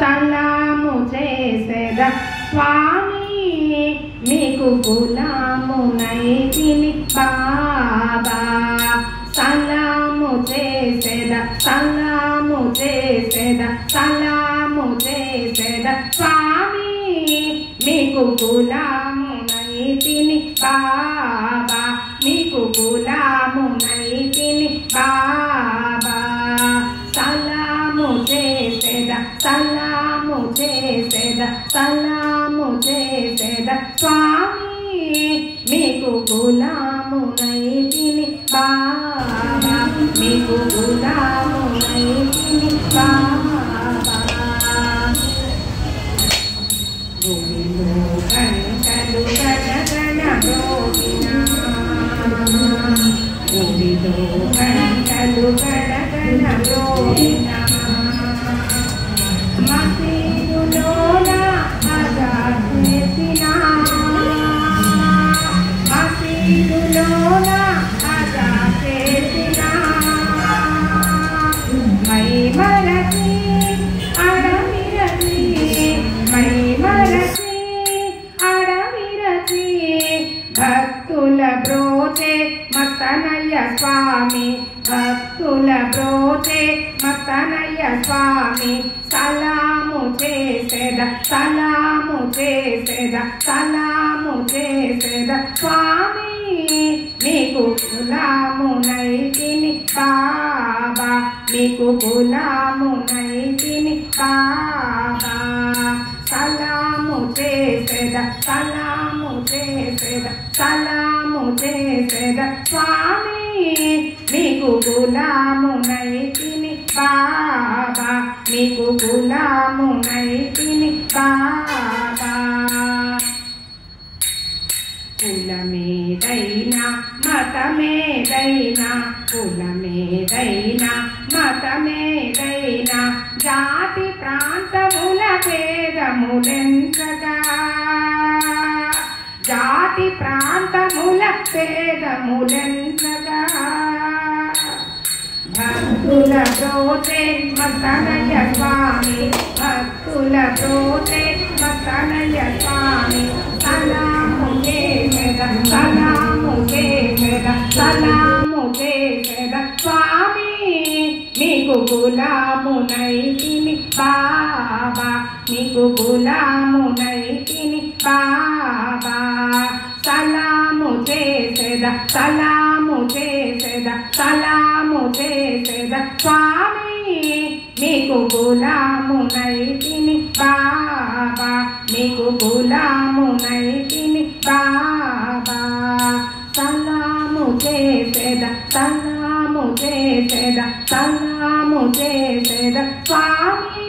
సలాము చేసేద స్వామి నీకు గులామునైతిని బాబా సలాము చేసేద స్వామి నీకు గులామునైతిని బాబా నీకు గులామునైతిని బాబా సలాము చేసేద స్వామి మీకు గులామునైతిని బాబా మీకు గులామునైతిని బాబా భూమిలో గంటలు గణగణ మ్రోగినా భూమిలో గంటలు గణగణ మ్రోగినా మసీదులోన అజాన్ చేసినా మై మరచి అడవిరచి భక్తుల బ్రోచే మతనయ్య స్వామి సలాము చేసేద స్వామి మీకు గులామునైతిని బాబా మీకు గులామునైతిని బాబా సలాము చేసేద స్వామి మీకు గులామునైతిని బాబా మీకు గులామునైతిని బాబా కులమేదైనా మతమేదైనా జాతి ప్రాంతముల భేదములెంచగా భక్తుల బ్రోచే మతనయ్య స్వామి సలాము చేసేద స్వామి మీకు గులామునైతిని బాబా మీకు గులామునైతిని బాబా సలాము చేసేద స్వామి మీకు గులామునైతిని బాబా మీకు గులామునైతిని బాబా సలాము చేసేద స్వామి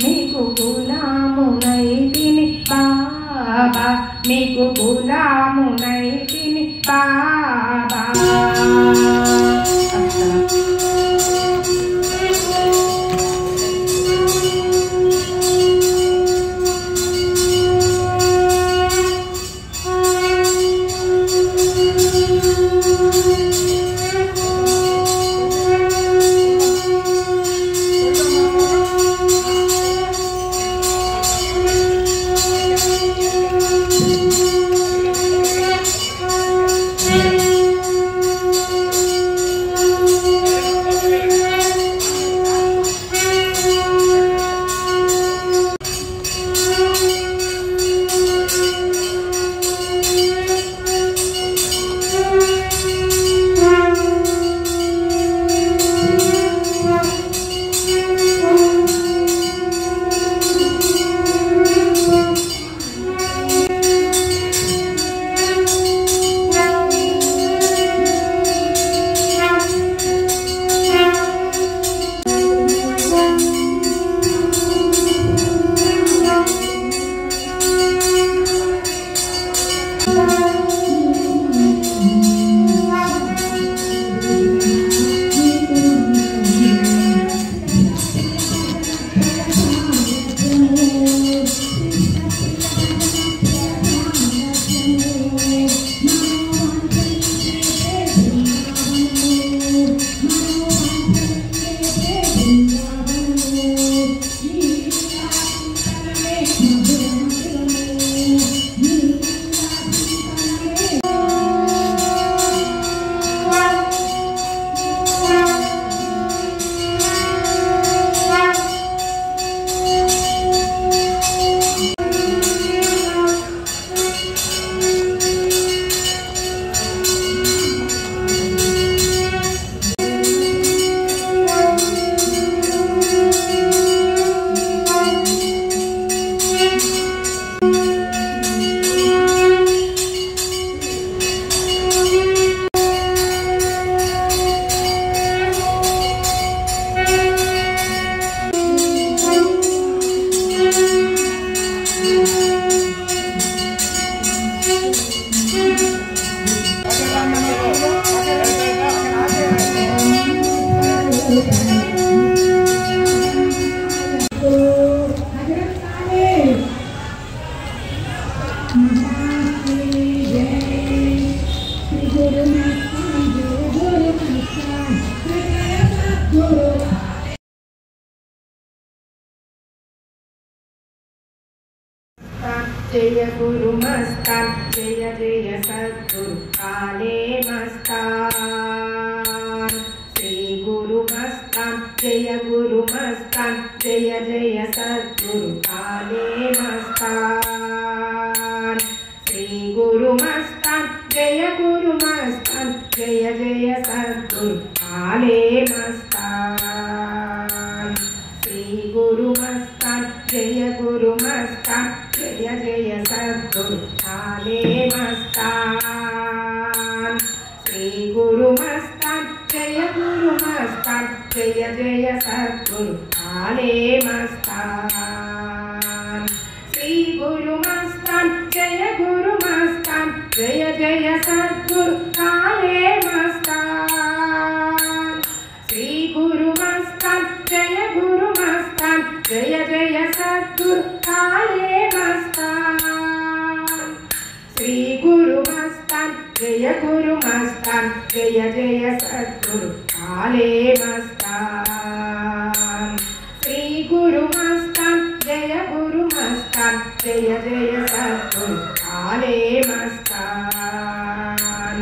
మీకు గులామునైతిని బాబా మీకు గులామునైతిని బాబా जय गुरु मस्तान जय जय सद्गुरु काले मस्तान श्री गुरु मस्तान जय गुरु मस्तान जय जय सद्गुरु काले मस्तान श्री गुरु मस्तान जय गुरु मस्तान जय जय सद्गुरु काले मस्तान श्री गुरु मस्तान जय गुरु मस्तान जय जय सद्गुरु काले मस्तान श्री गुरु मस्तान जय गुरु मस्तान जय जय सद्गुरु काले मस्तान श्री गुरु मस्तान जय गुरु मस्तान जय जय सद्गुरु काले मस्तान श्री गुरु मस्तान जय गुरु मस्तान जय जय सद्गुरु काले मस्तान श्री गुरु मस्तान जय गुरु मस्तान जय जय सद्गुरु काले मस्तान श्री गुरु मस्तान जय गुरु मस्तान जय जय सद्गुरु काले मस्तान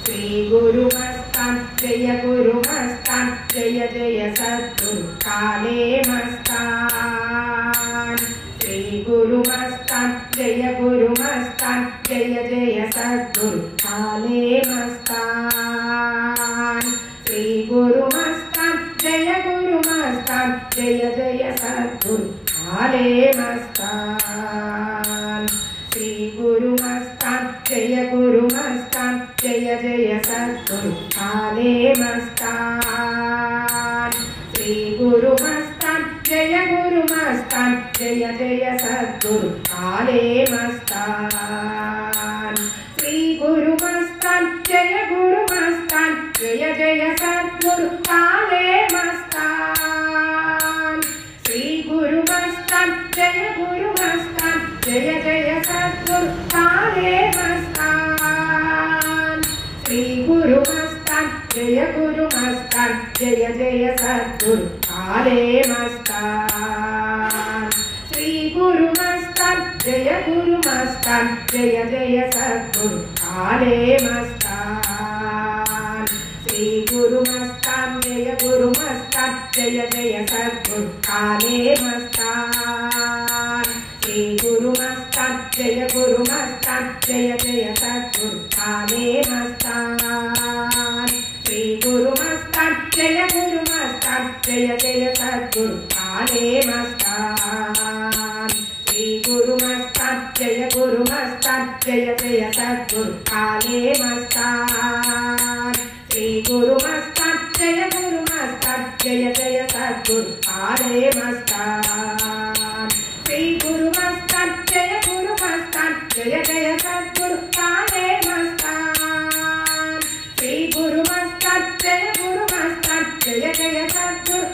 श्री गुरु मस्तान जय गुरु मस्तान जय जय सद्गुरु काले मस्तान श्री गुरु मस्तान जय गुरु मस्तान जय जय सद्गुरु काले मस्तान श्री गुरु मस्तान जय गुरु मस्तान जय जय सद्गुरु काले मस्तान श्री गुरु मस्तान जय गुरु मस्तान जय जय सद्गुरु काले मस्तान श्री गुरु मस्तान जय गुरु मस्तान जय जय सद्गुरु काले मस्तान श्री गुरु मस्तान जय गुरु मस्तान जय जय सद्गुरु काले मस्तान श्री गुरु मस्तान जय गुरु मस्तान जय जय सद्गुरु काले मस्तान श्री गुरु मस्तान जय गुरु मस्तान जय जय सद्गुरु काले मस्तान श्री गुरु मस्तान जय गुरु मस्तान जय जय सद्गुरु काले मस्तान श्री गुरु मस्तान जय गुरु मस्तान जय जय सद्गुरु काले मस्तान श्री गुरु मस्तान जय गुरु मस्तान जय जय सद्गुरु काले मस्तान श्री गुरु मस्तान जय गुरु मस्तान जय जय सद्गुरु काले मस्तान श्री गुरु मस्तान जय गुरु मस्तान जय जय सद्गुरु काले मस्तान श्री गुरु मस्तान जय गुरु मस्तान जय जय सद्गुरु काले मस्तान श्री गुरु मस्तान जय गुरु मस्तान जय जय सद्गुरु काले मस्तान श्री गुरु मस्तान जय गुरु मस्तान जय जय सद्गुरु काले मस्तान श्री गुरु मस्तान जय गुरु मस्तान जय जय सद्गुरु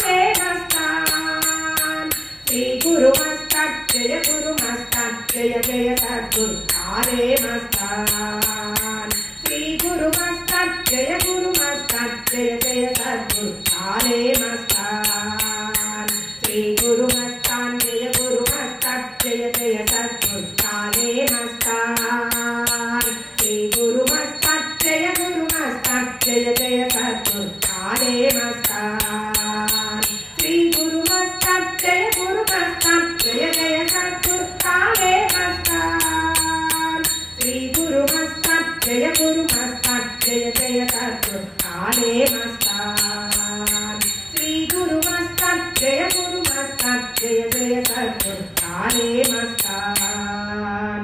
काले मस्तान श्री गुरु मस्तान जय गुरु मस्तान जय जय सद्गुरु काले मस्तान श्री गुरु मस्तान जय गुरु मस्तान जय जय सद्गुरु काले मस्तान श्री गुरु मस्तान जय गुरु मस्तान जय जय सद्गुरु काले मस्तान श्री गुरु मस्तान जय गुरु मस्तान जय जय सद्गुरु काले मस्तान श्री गुरु मस्तान जय गुरु मस्तान जय जय सद्गुरु काले मस्तान श्री गुरु मस्तान जय गुरु मस्तान जय जय सद्गुरु काले मस्तान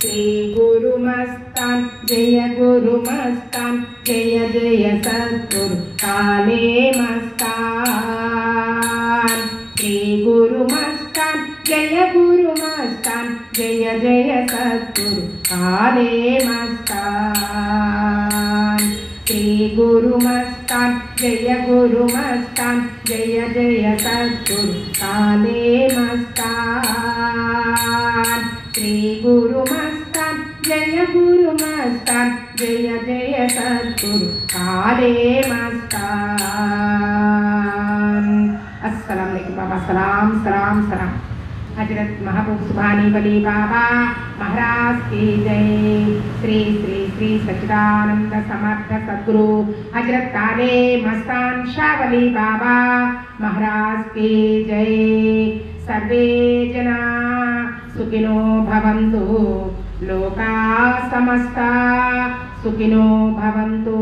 श्री गुरु मस्तान जय गुरु मस्तान जय जय सद्गुरु काले मस्तान श्री गुरु मस्तान जय गुरु मस्तान जय जय सद्गुरु काले मस्तान श्री गुरु मस्तान जय गुरु मस्तान जय जय सद्गुरु काले मस्तान श्री गुरु मस्तान जय गुरु मस्तान जय जय सद्गुरु काले मस्तान। अस्सलाम वालेकुम बाबा। सलाम सलाम सलाम। हजरत महबूब सुभानी वली बाबा महाराज की जय। श्री श्री श्री सच्चिदानंद समर्थ सद्गुरु हजरत काले मस्तान शाह वली बाबा महाराज की जय। सर्वे जना सुखिनो भवन्तु, लोका समस्ता सुखिनो भवन्तु।